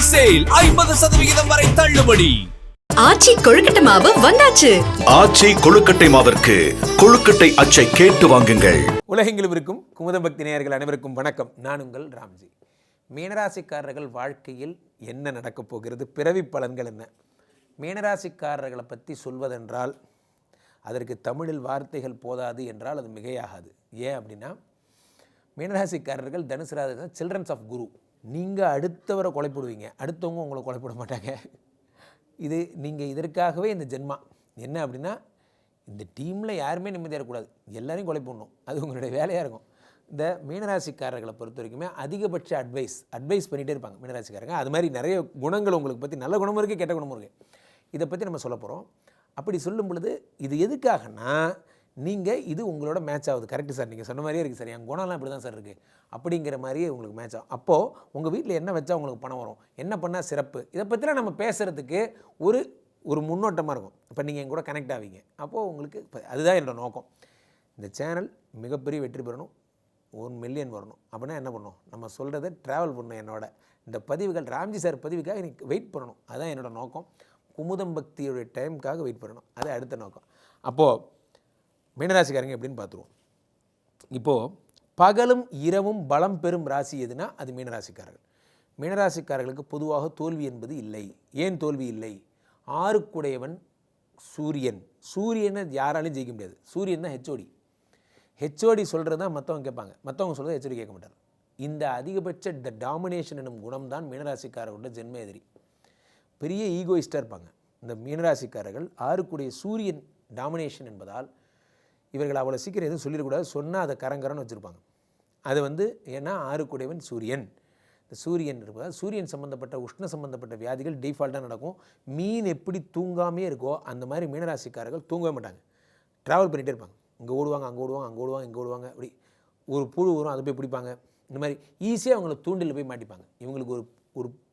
Sale 50% வரை தள்ளுபடி. ஆச்சி கொழுக்கட்டை மாவு வந்தாச்சு. ஆச்சி கொழுக்கட்டை மாவிற்கு கொழுக்கட்டை அச்சை கேட்டு வாங்குங்கள். உலகெங்கிலும் இருக்கும் குமுதம் பக்தி நேயர்கள் அனைவருக்கும் வணக்கம். நான் உங்கள் ராம்ஜி. மீனராசிக்காரர்கள் வாழ்க்கையில் என்ன நடக்கப் போகிறது, பிறவி பலன்கள் என்ன? மீனராசிக்காரர்களை பற்றி சொல்வதென்றால் அதற்கு தமிழில் வார்த்தைகள் போதாது என்றால் அது மிகையாகாது. ஏன் அப்படின்னா, மீனராசிக்காரர்கள் தனுசு ராசி சில்ட்ரன்ஸ் ஆஃப் குரு. நீங்கள் அடுத்தவரை கொலைப்படுவீங்க, அடுத்தவங்க உங்களை கொலைப்பட மாட்டாங்க. இது நீங்கள் இதற்காகவே இந்த ஜென்மா என்ன அப்படின்னா, இந்த டீமில் யாருமே நிம்மதியாக இருக்கக்கூடாது, எல்லாரையும் கொலை பண்ணணும், அது உங்களுடைய வேலையாக இருக்கும். இந்த மீனராசிக்காரர்களை பொறுத்த வரைக்குமே அதிகபட்ச அட்வைஸ் பண்ணிகிட்டே இருப்பாங்க மீனராசிக்காரங்க. அது மாதிரி நிறைய குணங்கள் உங்களுக்கு பற்றி, நல்ல குணமும் இருக்குது, கெட்ட குணமும் இருக்குது. இதை பற்றி நம்ம சொல்ல போகிறோம். அப்படி சொல்லும் பொழுது இது எதுக்காகனா, நீங்கள் இது உங்களோட மேட்ச் ஆகுது. கரெக்டு சார், நீங்கள் சொன்ன மாதிரியே இருக்குது சார், என் குணம்லாம் இப்படி தான் சார் இருக்குது அப்படிங்கிற மாதிரியே உங்களுக்கு மேட்ச் ஆகும். அப்போது உங்கள் வீட்டில் என்ன வச்சா உங்களுக்கு பணம் வரும், என்ன பண்ணால் சிறப்பு, இதை பற்றிலாம் நம்ம பேசுகிறதுக்கு ஒரு முன்னோட்டமாக இருக்கும். இப்போ நீங்கள் என் கூட கனெக்ட் ஆவீங்க. அப்போது உங்களுக்கு அதுதான் என்னோட நோக்கம். இந்த சேனல் மிகப்பெரிய வெற்றி பெறணும், 1 மில்லியன் வரணும். அப்படின்னா என்ன பண்ணணும், நம்ம சொல்கிறத ட்ராவல் பண்ணணும். என்னோட இந்த பதிவுகள் ராம்ஜி சார் பதிவுக்காக எனக்கு வெயிட் பண்ணணும். அதுதான் என்னோடய நோக்கம். குமுதம் பக்தியோடைய டைமுக்காக வெயிட் பண்ணணும், அது அடுத்த நோக்கம். அப்போது மீனராசிக்காரங்க எப்படின்னு பார்த்துருவோம். இப்போது பகலும் இரவும் பலம் பெறும் ராசி எதுனா அது மீனராசிக்காரர்கள். மீனராசிக்காரர்களுக்கு பொதுவாக தோல்வி என்பது இல்லை. ஏன் தோல்வி இல்லை? 6க்குடையவன் சூரியன். சூரியனை யாராலையும் ஜெயிக்க முடியாது. சூரியன் தான் ஹெச்ஓடி சொல்கிறது தான் மற்றவங்க கேட்பாங்க, மற்றவங்க சொல்கிறத ஹெச்ஓடி கேட்க மாட்டார். இந்த அதிகபட்ச டாமினேஷன் என்னும் குணம் தான் மீனராசிக்காரர்களோட ஜென்ம எதிரி. பெரிய ஈகோயிஸ்டாக இருப்பாங்க இந்த மீனராசிக்காரர்கள். 6க்குடைய சூரியன் டாமினேஷன் என்பதால் இவர்கள் அவ்வளோ சீக்கிரம் எதுவும் சொல்லிடக்கூடாது, சொன்னால் அதை கரங்கரன்னு வச்சுருப்பாங்க. அது ஏன்னா 6க்குடையவன் சூரியன். இந்த சூரியன் இருப்பதால் சூரியன் சம்மந்தப்பட்ட உஷ்ண சம்மந்தப்பட்ட வியாதிகள் டிஃபால்ட்டாக நடக்கும். மீன் எப்படி தூங்காமே இருக்கோ அந்த மாதிரி மீனராசிக்காரர்கள் தூங்கவே மாட்டாங்க, ட்ராவல் பண்ணிகிட்டே இருப்பாங்க. இங்கே ஓடுவாங்க, அங்கே ஓடுவாங்க, அங்கே ஓடுவாங்க, இங்கே ஓடுவாங்க. அப்படி ஒரு புழு வரும், அதை போய் பிடிப்பாங்க. இந்த மாதிரி ஈஸியாக அவங்கள தூண்டில் போய் மாட்டிப்பாங்க. இவங்களுக்கு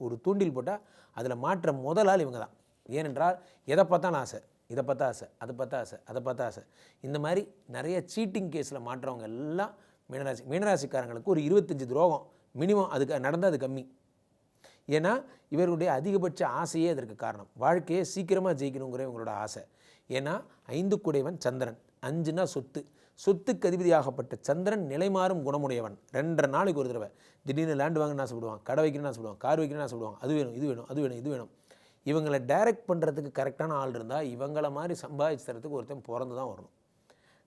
ஒரு தூண்டில் போட்டால் அதில் மாற்ற முதல் ஆள் இவங்க தான். ஏனென்றால் எதை பார்த்தாலும் ஆசை, இதை பார்த்தா ஆசை, அதை பார்த்தா ஆசை, அதை பார்த்தா ஆசை. இந்த மாதிரி நிறைய சீட்டிங் கேஸில் மாற்றவங்க எல்லாம் மீனராசிக்காரங்களுக்கு ஒரு 25 துரோகம் மினிமம் அதுக்கு நடந்தால் அது கம்மி. ஏன்னா இவர்களுடைய அதிகபட்ச ஆசையே அதற்கு காரணம். வாழ்க்கையை சீக்கிரமாக ஜெயிக்கணுங்கிற இவங்களோட ஆசை. ஏன்னா 5க்குடையவன் சந்திரன். 5னா சொத்துக்கு அதிபதியாகப்பட்ட சந்திரன் நிலைமாறும் குணமுடையவன். 2.5 நாளைக்கு ஒரு தடவை திடீர்னு லேண்ட் வாங்கன்னு ஆசைப்படுவான், கடை வைக்கணும்னு ஆசைப்படுவான், கார் வைக்கணும்னு ஆசைப்படுவான். அது வேணும், இது வேணும், அது வேணும், இது வேணும். இவங்களை டைரக்ட் பண்ணுறதுக்கு கரெக்டான ஆள் இருந்தால் இவங்களை மாதிரி சம்பாதிச்சு தரத்துக்கு ஒருத்தன் பிறந்து தான் வரணும்.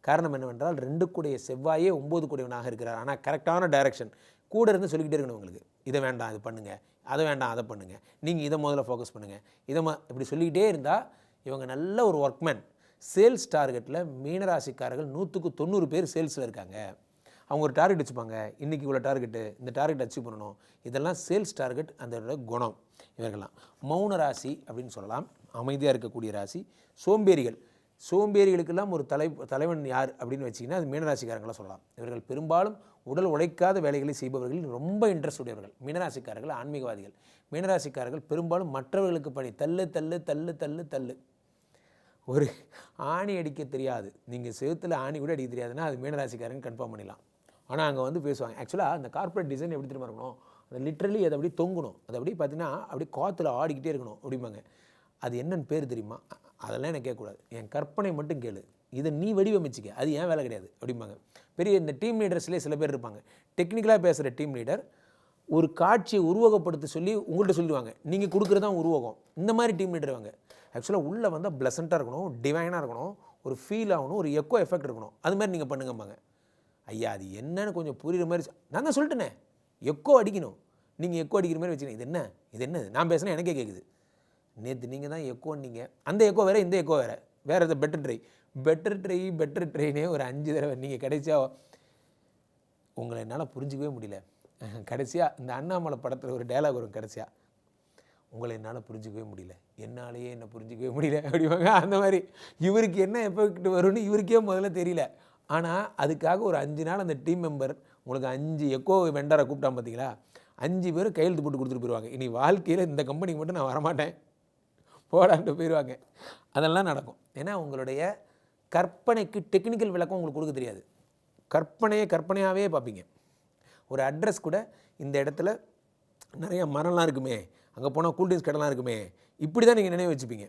காரணம் என்னவென்றால் 2க்குடைய செவ்வாயே 9க்குடையவனாக இருக்கிறார். ஆனால் கரெக்டான டைரக்ஷன் கூட இருந்து சொல்லிக்கிட்டே இருக்கணும். உங்களுக்கு இதை வேண்டாம் இது பண்ணுங்கள், அதை வேண்டாம் அதை பண்ணுங்கள், நீங்கள் இதை முதல்ல ஃபோக்கஸ் பண்ணுங்கள், இப்படி சொல்லிக்கிட்டே இருந்தால் இவங்க நல்ல ஒரு ஒர்க்மேன். சேல்ஸ் டார்கெட்டில் மீனராசிக்காரர்கள் 100க்கு 90 பேர் சேல்ஸில் இருக்காங்க. அவங்க ஒரு டார்கெட் வச்சுப்பாங்க, இன்றைக்கி இவ்வளோ டார்கெட்டு, இந்த டார்கெட் அச்சீவ் பண்ணணும். இதெல்லாம் சேல்ஸ் டார்கெட். அந்த குணம் இவர்கள்லாம் மௌன ராசி அப்படின்னு சொல்லலாம், அமைதியாக இருக்கக்கூடிய ராசி. சோம்பேறிகளுக்கெல்லாம் ஒரு தலைவன் யார் அப்படின்னு வச்சிங்கன்னா அது மீனராசிக்காரங்களாம் சொல்லலாம். இவர்கள் பெரும்பாலும் உடல் உழைக்காத வேலைகளை செய்பவர்கள், ரொம்ப இன்ட்ரெஸ்ட் உடையவர்கள். மீனராசிக்காரர்கள் ஆன்மீகவாதிகள். மீனராசிக்காரர்கள் பெரும்பாலும் மற்றவர்களுக்கு பணி தள்ளு தள்ளு தள்ளு தள்ளு தள்ளு. ஒரு ஆணி அடிக்க தெரியாது, நீங்கள் செவுத்தில் ஆணி கூட அடிக்க தெரியாதுன்னா அது மீனராசிக்காரங்க கன்ஃபார்ம் பண்ணிடலாம். ஆனால் அங்கே பேசுவாங்க. ஆக்சுவலாக அந்த கார்பரேட் டிசைன் எப்படி தெரியுமா இருக்கணும், அது லிட்ரலி அதை அப்படியே தொங்கணும், அது அப்படியே பார்த்தீங்கன்னா அப்படியே காற்றுல ஆடிக்கிட்டே இருக்கணும் அப்படிம்பாங்க. அது என்னென்னு பேர் தெரியுமா? அதெல்லாம் எனக்கு கேட்கக்கூடாது, என் கற்பனை மட்டும் கேளு, இதை நீ வடிவமைச்சிக்க, அது ஏன் வேலை கிடையாது அப்படிம்பாங்க. பெரிய இந்த டீம் லீடர்ஸ்லேயே சில பேர் இருப்பாங்க, டெக்னிக்கலாக பேசுகிற டீம் லீடர். ஒரு காட்சியை உருவகப்படுத்த சொல்லி உங்கள்கிட்ட சொல்லுவாங்க, நீங்கள் கொடுக்குறதான் உருவகம். இந்த மாதிரி டீம் லீடர் வாங்க. ஆக்சுவலாக உள்ளே வந்தால் ப்ளசண்ட்டாக இருக்கணும், டிவைனாக இருக்கணும், ஒரு ஃபீல் ஆகணும், ஒரு எக்கோ எஃபெக்ட் இருக்கணும். அது மாதிரி நீங்கள் பண்ணுங்கம்பாங்க. ஐயா அது என்னன்னு கொஞ்சம் புரிகிற மாதிரி நான் தான் சொல்லிட்டேனே, எக்கோ அடிக்கணும். நீங்கள் எக்கோ அடிக்கிற மாதிரி வச்சுக்கணும். இது என்ன நான் பேசுனா எனக்கே கேட்குது. நேற்று நீங்கள் தான் எக்கோன்னு நீங்கள், அந்த எக்கோ வேறு, இந்த எக்கோ வேறு எதாவது பெட்டர் ட்ரைனே ஒரு 5 தடவை நீங்கள் கடைசியாக உங்களை என்னால் புரிஞ்சிக்கவே முடியல. கடைசியாக இந்த அண்ணாமலை படத்தில் ஒரு டைலாக் வரும், கடைசியாக உங்களை என்னால் புரிஞ்சிக்கவே முடியல, என்னாலேயே என்னை புரிஞ்சிக்கவே முடியல அப்படிவாங்க. அந்த மாதிரி இவருக்கு என்ன எஃபெக்ட் வரும்னு இவருக்கே முதல்ல தெரியல. ஆனால் அதுக்காக ஒரு 5 நாள் அந்த டீம் மெம்பர் உங்களுக்கு 5 எக்கோ வெண்டரை கூப்பிட்டான் பார்த்தீங்களா, 5 பேரும் கையெழுத்து போட்டு கொடுத்துட்டு போயிடுவாங்க. இனி வாழ்க்கையில் இந்த கம்பெனிக்கு மட்டும் நான் வரமாட்டேன் போடான்ட்டு போயிடுவாங்க. அதெல்லாம் நடக்கும். ஏன்னா உங்களுடைய கற்பனைக்கு டெக்னிக்கல் விளக்கம் உங்களுக்கு கொடுக்க தெரியாது. கற்பனையாகவே பார்ப்பீங்க. ஒரு அட்ரஸ் கூட இந்த இடத்துல நிறைய மரம்லாம் இருக்குமே, அங்கே போனால் கூல்ட்ரிங்க்ஸ் கடைலாம் இருக்குமே, இப்படி தான் நீங்கள் நினைவு வச்சுப்பீங்க.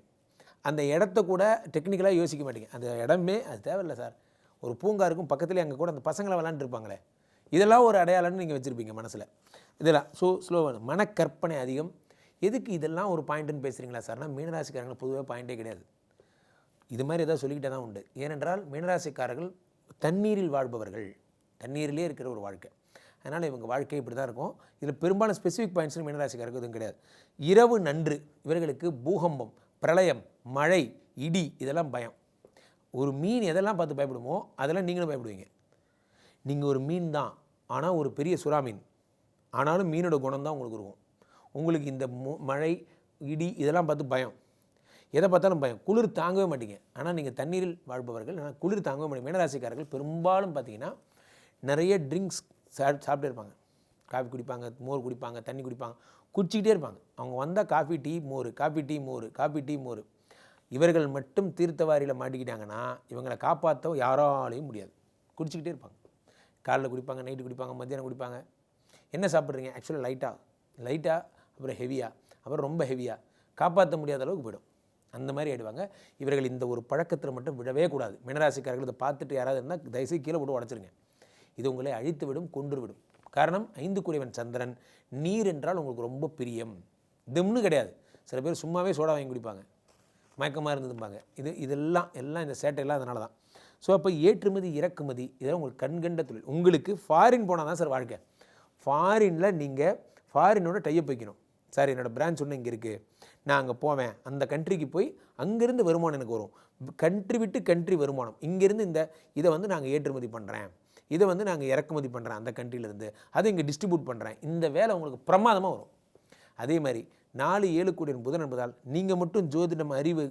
அந்த இடத்த கூட டெக்னிக்கலாக யோசிக்க மாட்டீங்க. அந்த இடமே அது தேவையில்லை சார், ஒரு பூங்கா இருக்கும் பக்கத்துலேயே, அங்கே கூட அந்த பசங்களை விளாண்டுருப்பாங்களே, இதெல்லாம் ஒரு அடையாளம்னு நீங்கள் வச்சுருப்பீங்க மனசில். இதெல்லாம் ஸ்லோவான மனக்கற்பனை அதிகம். எதுக்கு இதெல்லாம் ஒரு பாயிண்ட்டுன்னு பேசுகிறீங்களா சார்னா, மீனராசிக்காரங்களை பொதுவாக பாயிண்ட்டே கிடையாது. இது மாதிரி ஏதாவது சொல்லிக்கிட்டே தான் உண்டு. ஏனென்றால் மீனராசிக்காரர்கள் தண்ணீரில் வாழ்பவர்கள், தண்ணீரிலே இருக்கிற ஒரு வாழ்க்கை. அதனால் இவங்க வாழ்க்கை இப்படி தான் இருக்கும். இதில் பெரும்பாலும் ஸ்பெசிஃபிக் பாயிண்ட்ஸ்னு மீனராசிக்காரருக்கு எதுவும் கிடையாது. இரவு நன்று, இவர்களுக்கு பூகம்பம், பிரளயம், மழை, இடி இதெல்லாம் பயம். ஒரு மீன் எதெல்லாம் பார்த்து பயப்படுமோ அதெல்லாம் நீங்களும் பயப்படுவீங்க. நீங்கள் ஒரு மீன் தான், ஆனால் ஒரு பெரிய சுறா மீன், ஆனாலும் மீனோட குணம் தான் உங்களுக்கு இருக்கும். உங்களுக்கு இந்த மழை, இடி இதெல்லாம் பார்த்து பயம், எதை பார்த்தாலும் பயம், குளிர் தாங்கவே மாட்டீங்க. ஆனால் நீங்கள் தண்ணீரில் வாழ்பவர்கள், ஆனால் குளிர் தாங்கவே மாட்டீங்க. மீனராசிக்காரர்கள் பெரும்பாலும் பார்த்தீங்கன்னா நிறைய ட்ரிங்க்ஸ் சாப்பிட்டே இருப்பாங்க. காஃபி குடிப்பாங்க, மோர் குடிப்பாங்க, தண்ணி குடிப்பாங்க, குடிச்சிக்கிட்டே இருப்பாங்க. அவங்க வந்தால் காஃபி டீ மோர், காஃபி டீ மோர், காஃபி டீ மோர். இவர்கள் மட்டும் தீர்த்தவாரியில் மாட்டிக்கிட்டாங்கன்னா இவங்களை காப்பாற்ற யாராலையும் முடியாது. குடிச்சிக்கிட்டே இருப்பாங்க. காலைல குடிப்பாங்க, நைட்டு குடிப்பாங்க, மத்தியானம் குடிப்பாங்க. என்ன சாப்பிட்றீங்க? ஆக்சுவலாக லைட்டாக அப்புறம் ஹெவியாக, அப்புறம் ரொம்ப ஹெவியாக, காப்பாற்ற முடியாத அளவுக்கு போய்டும். அந்த மாதிரி ஆகிடுவாங்க. இவர்கள் இந்த ஒரு பழக்கத்தில் மட்டும் விடவே கூடாது. மீனராசிக்காரர்கள் இதை பார்த்துட்டு யாராவது இருந்தால் தயவுசெய்து கீழே போட்டு உடச்சிருங்க. இது உங்களை அழித்து விடும், கொன்று விடும். காரணம், 5 கூடியவன் சந்திரன். நீர் என்றால் உங்களுக்கு ரொம்ப பிரியம். திம்னு கிடையாது. சில பேர் சும்மாவே சோடா வாங்கி குடிப்பாங்க, மயக்கமாக இருந்துப்பாங்க. இதெல்லாம் இந்த சேட்டையெல்லாம் அதனால தான். ஸோ அப்போ ஏற்றுமதி இறக்குமதி இதெல்லாம் உங்களுக்கு கண்கண்ட தொழில். உங்களுக்கு ஃபாரின் போனால் தான் சார் வாழ்க்கை. ஃபாரினில் நீங்கள் ஃபாரினோட டைப் வைக்கணும். சார் என்னோடய பிரான்ச் ஒன்று இங்கே இருக்குது, நான் அங்கே போவேன், அந்த கண்ட்ரிக்கு போய் அங்கேருந்து வருமானம் எனக்கு வரும். கண்ட்ரி விட்டு கண்ட்ரி வருமானம். இங்கேருந்து இதை நாங்கள் ஏற்றுமதி பண்ணுறேன், இதை நாங்கள் இறக்குமதி பண்ணுறேன் அந்த கண்ட்ரியிலேருந்து, அதை இங்கே டிஸ்ட்ரிபியூட் பண்ணுறேன். இந்த வேலை உங்களுக்கு பிரமாதமாக வரும். அதே மாதிரி 4-7 கூடிய புதன் என்பதால் நீங்கள் மட்டும் ஜோதிடம், அறிவு,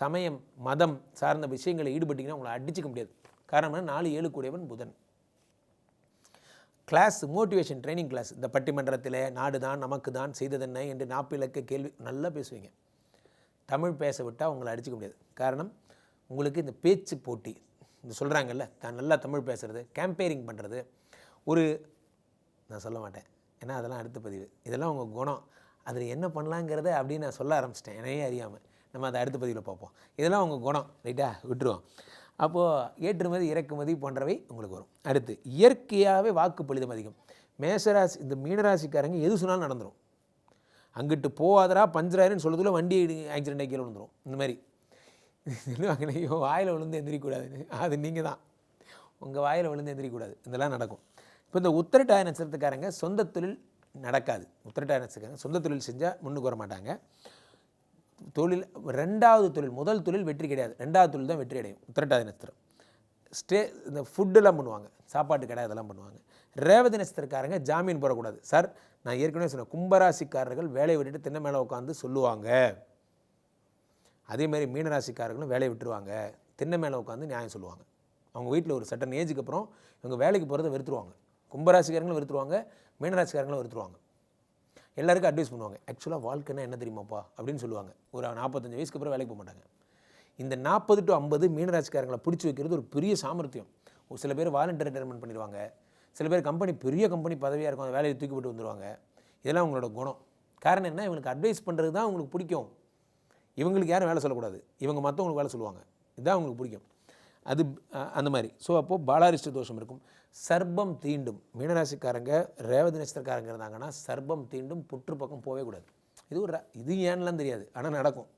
சமயம், மதம் சார்ந்த விஷயங்களை ஈடுபட்டிங்கன்னா உங்களை அடிச்சிக்க முடியாது. காரணம் 4-7 கூடியவன் புதன். கிளாஸ், மோட்டிவேஷன் ட்ரைனிங் கிளாஸ், இந்த பட்டிமன்றத்தில் நாடு தான் நமக்கு தான் செய்ததென்ன என்று 40 இலக்க கேள்வி நல்லா பேசுவீங்க. தமிழ் பேச விட்டால் உங்களை அடிச்சிக்க முடியாது. காரணம், உங்களுக்கு இந்த பேச்சு போட்டி, இந்த சொல்கிறாங்கல்ல தான் நல்லா தமிழ் பேசுகிறது, கேம்பெயினிங் பண்ணுறது, நான் சொல்ல மாட்டேன் ஏன்னா அதெல்லாம் அடுத்த பதிவு. இதெல்லாம் உங்கள் குணம். அதில் என்ன பண்ணலாங்கிறத அப்படின்னு நான் சொல்ல ஆரம்பிச்சிட்டேன், என்னையே அறியாமல். நம்ம அதை அடுத்த பதிவில் பார்ப்போம். இதெல்லாம் உங்கள் குணம், ரைட்டா, விட்டுருவோம். அப்போது ஏற்றுமதி இறக்குமதி போன்றவை உங்களுக்கு வரும். அடுத்து, இயற்கையாகவே வாக்குப்பளிதம் அதிகம். மேஷராசி, இந்த மீனராசிக்காரங்க எது சொன்னாலும் நடந்துடும். அங்கிட்டு போகாதரா பஞ்சராயிரன்னு சொல்லுறதுல வண்டி ஆக்சிடென்ட் ஆகி கீழே விழுந்துடும். இந்த மாதிரி ஐயோ வாயில் விழுந்து எந்திரிக்கூடாதுன்னு, அது நீங்கள் தான், உங்கள் வாயில் விழுந்து எந்திரிக்கூடாது. இதெல்லாம் நடக்கும். இப்போ இந்த உத்திரட்டாதி நட்சத்திரத்துக்காரங்க சொந்த தொழில் நடக்காது. உத்திரட்டாதி நட்சத்திரக்காரங்க சொந்த தொழில் செஞ்சால் முன்னுக்கு வர மாட்டாங்க. தொழில் 2வது தொழில், முதல் தொழில் வெற்றி கிடையாது, 2வது தொழில் தான் வெற்றி அடையும். உத்திரட்டாதி நட்சத்திரம் இந்த ஃபுட்டெல்லாம் பண்ணுவாங்க, சாப்பாட்டு கடை அதெல்லாம் பண்ணுவாங்க. ரேவதி நட்சத்திரக்காரங்க ஜாமீன் போடக்கூடாது. சார் நான் ஏற்கனவே சொன்னேன், கும்பராசிக்காரர்கள் வேலையை விட்டுட்டு திண்ணை மேலே உட்காந்து சொல்லுவாங்க. அதேமாதிரி மீனராசிக்காரர்களும் வேலையை விட்டுருவாங்க, திண்ணை மேலே உட்காந்து நியாயம் சொல்லுவாங்க. அவங்க வீட்டில் ஒரு சட்டன் ஏஜுக்கு அப்புறம் இவங்க வேலைக்கு போகிறத வெறுத்துருவாங்க. கும்பராசிக்காரங்களும் வெறுத்துருவாங்க, மீனராசிக்காரங்களும் வெறுத்துருவாங்க. எல்லாருக்கும் அட்வைஸ் பண்ணுவாங்க, ஆக்சுவலாக வாழ்க்கைன்னா என்ன தெரியுமாப்பா அப்படின்னு சொல்லுவாங்க. ஒரு 45 வயசுக்கு அப்புறம் வேலைக்கு போக மாட்டாங்க. இந்த 40 to 50 மீனராசிக்காரங்களை பிடிச்சி வைக்கிறது ஒரு பெரிய சாமர்த்தியம். சில பேர் வாலண்டியர் ரிட்டையர்மெண்ட் பண்ணிடுவாங்க, சில பேர் பெரிய கம்பெனி பதவியாக இருக்கும், அந்த வேலையை தூக்கி போட்டு வந்துடுவாங்க. இதெல்லாம் அவங்களோட குணம். காரணம் என்ன, இவங்களுக்கு அட்வைஸ் பண்ணுறது தான் அவங்களுக்கு பிடிக்கும். இவங்களுக்கு யாரும் வேலை சொல்லக்கூடாது, இவங்க மற்றவங்களுக்கு வேலை சொல்லுவாங்க, இதுதான் அவங்களுக்கு பிடிக்கும். அது அந்த மாதிரி. ஸோ அப்போது பாலாரிஷ்ட தோஷம் இருக்கும். சர்ப்பம் தீண்டும். மீனராசிக்காரங்க ரேவதி நட்சத்திரக்காரங்க இருந்தாங்கன்னா சர்ப்பம் தீண்டும், புற்று பக்கம் போகவே கூடாது. இது ஏன்லாம் தெரியாது, ஆனால் நடக்கும்.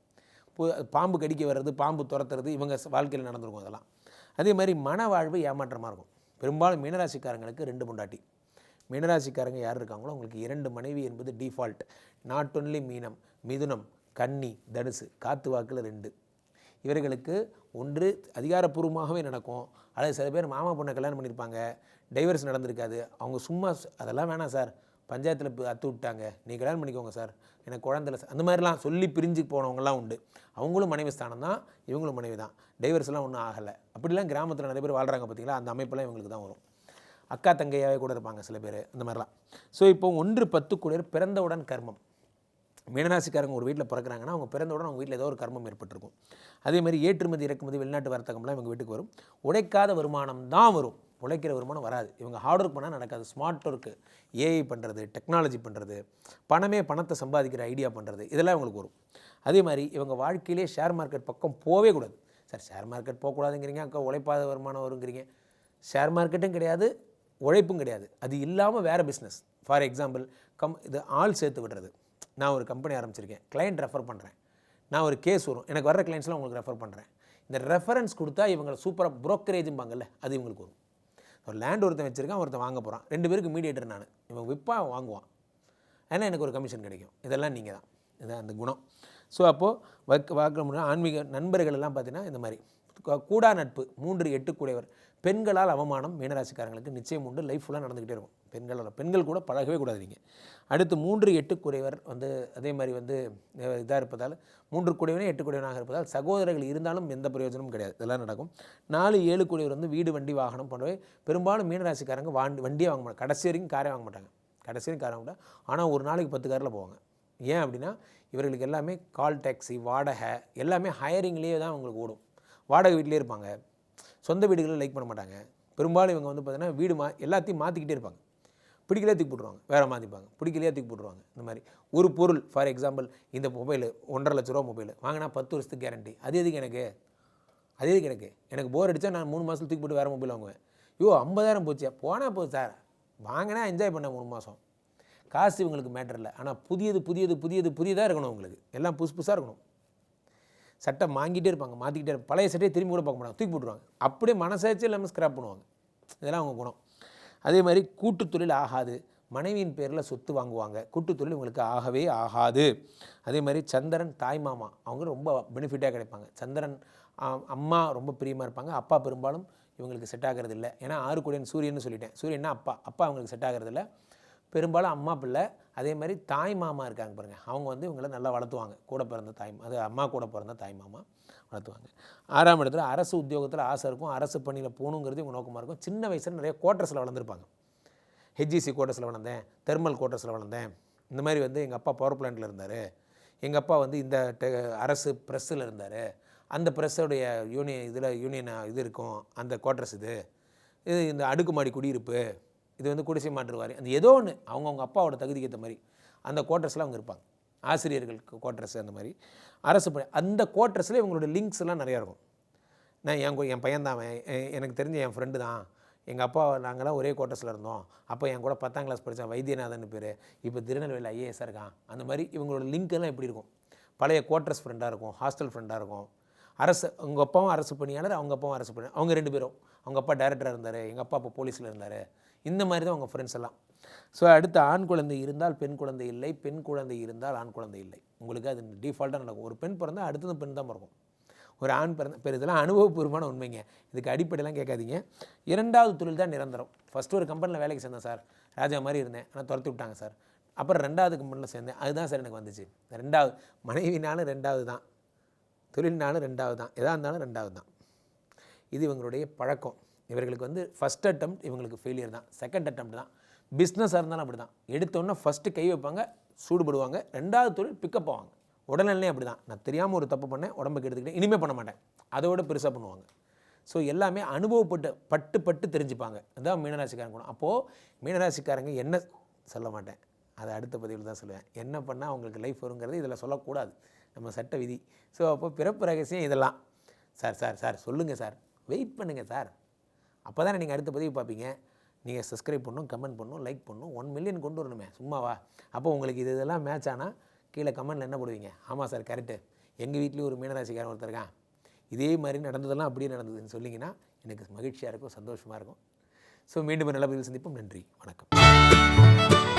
பாம்பு கடிக்க வர்றது, பாம்பு துரத்துறது இவங்க வாழ்க்கையில் நடந்திருக்கும். அதெல்லாம் அதே மாதிரி மன வாழ்வு ஏமாற்றமாக இருக்கும். பெரும்பாலும் மீனராசிக்காரங்களுக்கு 2 பொண்டாட்டி. மீனராசிக்காரங்க யார் இருக்காங்களோ அவங்களுக்கு 2 மனைவி என்பது டிஃபால்ட். நாட் ஒன்லி மிதுனம், கன்னி, தனுசு, காத்து வாக்கில் 2. இவர்களுக்கு ஒன்று அதிகாரப்பூர்வமாகவே நடக்கும், அல்லது சில பேர் மாமா பொண்ணை கல்யாணம் பண்ணியிருப்பாங்க, டைவர்ஸ் நடந்திருக்காது. அவங்க சும்மா அதெல்லாம் வேணாம் சார், பஞ்சாயத்தில் அத்து விட்டாங்க, நீ கல்யாணம் பண்ணிக்கோங்க சார், எனக்கு குழந்தைல அந்த மாதிரிலாம் சொல்லி பிரிஞ்சு போனவங்கலாம் உண்டு. அவங்களும் மனைவி ஸ்தானம் தான், இவங்களும் மனைவி தான், டைவர்ஸ்லாம் ஒன்றும் ஆகலை. அப்படிலாம் கிராமத்தில் நிறைய பேர் வாழ்கிறாங்க பார்த்தீங்களா, அந்த அமைப்பெல்லாம் இவங்களுக்கு தான் வரும். அக்கா தங்கையாகவே கூட இருப்பாங்க சில பேர், அந்த மாதிரிலாம். ஸோ இப்போ 1-10 கூடிய பிறந்தவுடன் கர்மம். மீனராசிக்காரங்க ஒரு வீட்டில் பிறக்கிறாங்கன்னா அவங்க பிறந்தவுடன் அவங்க வீட்டில் ஏதோ ஒரு கர்மம் ஏற்பட்டிருக்கும். அதே மாதிரி ஏற்றுமதி இறக்குமதி வெளிநாட்டு வர்த்தகம்லாம் இவங்க வீட்டுக்கு வரும். உடைக்காத வருமானம் தான் வரும். உழைக்கிற வருமானம் வராது. இவங்க ஹார்ட் ஒர்க் பண்ணால் நடக்காது. ஸ்மார்ட் ஒர்க்கு, ஏஐ பண்ணுறது, டெக்னாலஜி பண்ணுறது, பணத்தை சம்பாதிக்கிற ஐடியா பண்ணுறது, இதெல்லாம் இவங்களுக்கு வரும். அதே மாதிரி இவங்க வாழ்க்கையிலே ஷேர் மார்க்கெட் பக்கம் போகவே கூடாது. சார் ஷேர் மார்க்கெட் போகக்கூடாதுங்கிறீங்க, அக்கா உழைப்பாத வருமானம் வருங்கிறீங்க. ஷேர் மார்க்கெட்டும் கிடையாது, உழைப்பும் கிடையாது. அது இல்லாமல் வேறு பிஸ்னஸ். ஃபார் எக்ஸாம்பிள் இது ஆள் சேர்த்து விடுறது. நான் ஒரு கம்பெனி ஆரம்பிச்சிருக்கேன், கிளைண்ட் ரெஃபர் பண்ணுறேன். நான் ஒரு கேஸ் வரும், எனக்கு வர கிளைண்ட்ஸ்லாம் உங்களுக்கு ரெஃபர் பண்ணுறேன். இந்த ரெஃபரன்ஸ் கொடுத்தா இவங்களை சூப்பராக ப்ரோக்கரேஜும்பாங்கல்ல, அது இவங்களுக்கு வரும். ஒரு லேண்ட் ஒருத்தன் வச்சுருக்கான், ஒருத்தன் வாங்க போகிறான். 2 பேருக்கு மீடியேட்டர் நான். இவன் விற்பான், வாங்குவான். ஏன்னா எனக்கு ஒரு கமிஷன் கிடைக்கும். இதெல்லாம் நீங்கள் தான், இதுதான் அந்த குணம். ஸோ அப்போது பார்க்க முடியும். ஆன்மீக நண்பர்கள் எல்லாம் பார்த்தீங்கன்னா இந்த மாதிரி கூடா நட்பு. 3 8 கூடையவர். பெண்களால் அவமானம் மீனராசிக்காரங்களுக்கு நிச்சயம் உண்டு. லைஃப் ஃபுல்லாக நடந்துக்கிட்டே இருக்கும். பெண்கள் கூட பழகவே கூடாது நீங்கள். அடுத்து 3 8 கூடையவர் அதே மாதிரி இதாக இருப்பதால் 3 கூடையவனே 8 கூடையவனாக இருப்பதால் சகோதரர்கள் இருந்தாலும் எந்த பிரயோஜனமும் கிடையாது. இதெல்லாம் நடக்கும். 4 7 கூடையவர் வீடு வண்டி வாகனம் போன்றவை. பெரும்பாலும் மீனராசிக்காரங்க வண்டியே வாங்க மாட்டாங்க. கடைசி வரைக்கும் காரே வாங்க மாட்டாங்க. ஆனால் ஒரு நாளைக்கு 10 காரில் போவாங்க. ஏன் அப்படின்னா இவர்களுக்கு எல்லாமே கால் டாக்ஸி, வாடகை எல்லாமே ஹையரிங்லேயே தான் அவங்களுக்கு ஓடும். வாடகை வீட்டிலே இருப்பாங்க. சொந்த வீடுகளில் லைக் பண்ண மாட்டாங்க. பெரும்பாலும் இவங்க பார்த்தீங்கன்னா வீடு எல்லாத்தையும் மாற்றிக்கிட்டே இருப்பாங்க. பிடிக்கலையே தூக்கி போட்டுருவாங்க, வேறு மாற்றிப்பாங்க. பிடிக்கலையே தூக்கி போட்டுருவாங்க. இந்த மாதிரி ஒரு பொருள், ஃபார் எக்ஸாம்பிள் இந்த மொபைலு 1.5 லட்ச ரூபா மொபைல் வாங்கினா 10 வருஷத்துக்கு கேரண்டி. அது எதுக்கு எனக்கு போர் அடித்தா நான் 3 மாதத்தில் தூக்கி போட்டு வேறு மொபைல் வாங்குவேன். 50,000 போச்சு, போனால் போகுது சார், வாங்கினா என்ஜாய் பண்ண 3 மாதம். காசு இவங்களுக்கு மேட்டர் இல்லை. ஆனால் புதியதாக இருக்கணும். உங்களுக்கு எல்லாம் புதுசாக இருக்கணும். சட்டை வாங்கிட்டே இருப்பாங்க, மாற்றிக்கிட்டே இருப்பாங்க. பழைய சட்டையை திரும்பி கூட பார்க்க மாட்டாங்க, தூக்கி போட்டுருவாங்க. அப்படியே மனசாச்சு இல்லாமல் ஸ்க்ராப் பண்ணுவாங்க. இதெல்லாம் அவங்க குணம். அதே மாதிரி கூட்டுத்தொழில் ஆகாது. மனைவியின் பேரில் சொத்து வாங்குவாங்க. கூட்டுத்தொழில் இவங்களுக்கு ஆகவே ஆகாது. அதே மாதிரி சந்திரன் தாய் மாமா அவங்க ரொம்ப பெனிஃபிட்டாக கிடைப்பாங்க. சந்திரன் அம்மா ரொம்ப பிரியமாக இருப்பாங்க. அப்பா பெரும்பாலும் இவங்களுக்கு செட் ஆகிறது இல்லை. ஏன்னா 6 கூடையன் சூரியன்னு சொல்லிட்டேன். சூரியன்னா அப்பா அவங்களுக்கு செட் ஆகிறது இல்லை. பெரும்பாலும் அம்மா பிள்ளை. அதே மாதிரி தாய் மாமா இருக்காங்க பாருங்கள், அவங்க இவங்களை நல்லா வளர்த்துவாங்க. கூட பிறந்த அம்மா கூட பிறந்த தாய் மாமா வளர்த்துவாங்க. 6ஆம் இடத்துல அரசு உத்தியோகத்தில் ஆசை இருக்கும். அரசு பணியில் போகணுங்கிறது இவங்க நோக்கமாக இருக்கும். சின்ன வயசில் நிறைய குவார்ட்டர்ஸில் வளர்ந்துருப்பாங்க. ஹெச்ஜிசி குவார்ட்டர்ஸில் வளர்ந்தேன், தெர்மல் குவார்ட்டர்ஸில் வளர்ந்தேன். இந்த மாதிரி எங்கள் அப்பா பவர் பிளான்ட்டில் இருந்தார். எங்கள் அப்பா இந்த அரசு ப்ரெஸ்ஸில் இருந்தார். அந்த ப்ரெஸ்ஸோடைய யூனியன் இது இருக்கும், அந்த குவார்ட்டர்ஸ் இது இந்த அடுக்குமாடி குடியிருப்பு, இது குடிசை மாற்றுவார். அந்த ஏதோ ஒன்று அவங்க அப்பாவோட தகுதிக்கு ஏற்ற மாதிரி அந்த குவார்ட்டர்ஸில் அவங்க இருப்பாங்க. ஆசிரியர்களுக்கு குவார்ட்டர்ஸ் அந்த மாதிரி அரசு அந்த குவார்ட்டர்ஸில் இவங்களோட லிங்க்ஸ் எல்லாம் நிறையா இருக்கும். நான் என் பையன் தான், எனக்கு தெரிஞ்ச என் ஃப்ரெண்டு தான், எங்கள் அப்பா நாங்களாம் ஒரே குவார்ட்டர்ஸில் இருந்தோம். அப்போ என் கூட 10ஆம் கிளாஸ் படித்தான், வைத்தியநாதன் பேர், இப்போ திருநெல்வேலி ஐஏஎஸ்ஸாக இருக்கான். அந்த மாதிரி இவங்களோட லிங்க் எல்லாம் எப்படி இருக்கும்? பழைய குவார்ட்டர்ஸ் ஃப்ரெண்டாக இருக்கும், ஹாஸ்டல் ஃப்ரெண்டாக இருக்கும். அவங்க அப்பாவும் அரசு பணியாளர், அவங்க அப்பாவும் அரசு பணியாளர். அவங்க 2 பேரும், அவங்க அப்பா டைரக்டராக இருந்தார், எங்கள் அப்பா அப்போ போலீஸில் இருந்தார். இந்த மாதிரி தான் அவங்க ஃப்ரெண்ட்ஸ் எல்லாம். ஸோ அடுத்து ஆண் குழந்தை இருந்தால் பெண் குழந்தை இல்லை, பெண் குழந்தை இருந்தால் ஆண் குழந்தை இல்லை. உங்களுக்கு அது டிஃபால்ட்டாக நடக்கும். ஒரு பெண் பிறந்தால் அடுத்தது பெண் தான் பிறக்கும். ஒரு ஆண் பிறந்த இதெல்லாம் அனுபவபூர்வமான உண்மைங்க. இதுக்கு அடிப்படையெல்லாம் கேட்காதீங்க. 2வது தொழில் தான் நிரந்தரம். ஃபஸ்ட்டு ஒரு கம்பெனியில் வேலைக்கு சேர்ந்தேன் சார், ராஜா மாதிரி இருந்தேன், ஆனால் துரத்தி விட்டாங்க சார். அப்புறம் 2வது கம்பெனியில் சேர்ந்தேன், அதுதான் சார் எனக்கு வந்துச்சு. 2வது மனைவினாலும் 2வது தான், தொழில்னாலும் 2வது தான், எதாக இருந்தாலும் 2வது தான். இது இவங்களுடைய பழக்கம். இவர்களுக்கு ஃபஸ்ட் அட்டெம்ப்ட் இவங்களுக்கு ஃபெயிலியர் தான், செகண்ட் அட்டெம்ப்ட் தான். பிஸ்னஸாக இருந்தாலும் அப்படி தான். எடுத்தோன்னே ஃபஸ்ட்டு கை வைப்பாங்க, சூடுபடுவாங்க. 2வது தொழில் பிக்கப் ஆவாங்க. உடல்நிலை அப்படி தான். நான் தெரியாமல் ஒரு தப்பு பண்ணேன், உடம்புக்கு எடுத்துக்கிட்டேன், இனிமேல் பண்ண மாட்டேன், அதோட பெருசாக பண்ணுவாங்க. ஸோ எல்லாமே பட்டு தெரிஞ்சுப்பாங்க. அதுதான் மீனராசிக்காரங்க குணம். அப்போது மீனராசிக்காரங்க என்ன சொல்ல மாட்டேன், அதை அடுத்த பதிவில் தான் சொல்லுவேன். என்ன பண்ணால் அவங்களுக்கு லைஃப் வருங்கிறது இதில் சொல்லக்கூடாது, நம்ம சட்ட விதி. ஸோ அப்போது பிறப்பு ரகசியம் இதெல்லாம். சார் சொல்லுங்கள் சார், வெயிட் பண்ணுங்கள் சார், அப்போ தானே நீங்கள் அடுத்த பதிவு பார்ப்பீங்க. நீங்கள் சப்ஸ்கிரைப் பண்ணணும், கமெண்ட் பண்ணணும், லைக் பண்ணணும். 1 மில்லியன் கொண்டு வரணுமே, சும்மாவா? அப்போ உங்களுக்கு இதெல்லாம் மேட்ச் ஆனால் கீழே கமெண்டில் என்ன போடுவீங்க? ஆமாம் சார் கரெக்டு, எங்கள் வீட்லேயும் ஒரு மீனராசிக்காரன் ஒருத்தர் இருக்கான், இதே மாதிரி நடந்ததெல்லாம் அப்படியே நடந்ததுன்னு சொல்லிங்கன்னா எனக்கு மகிழ்ச்சியாக இருக்கும், சந்தோஷமாக இருக்கும். ஸோ மீண்டும் நல்ல பதிவில் சந்திப்போம். நன்றி, வணக்கம்.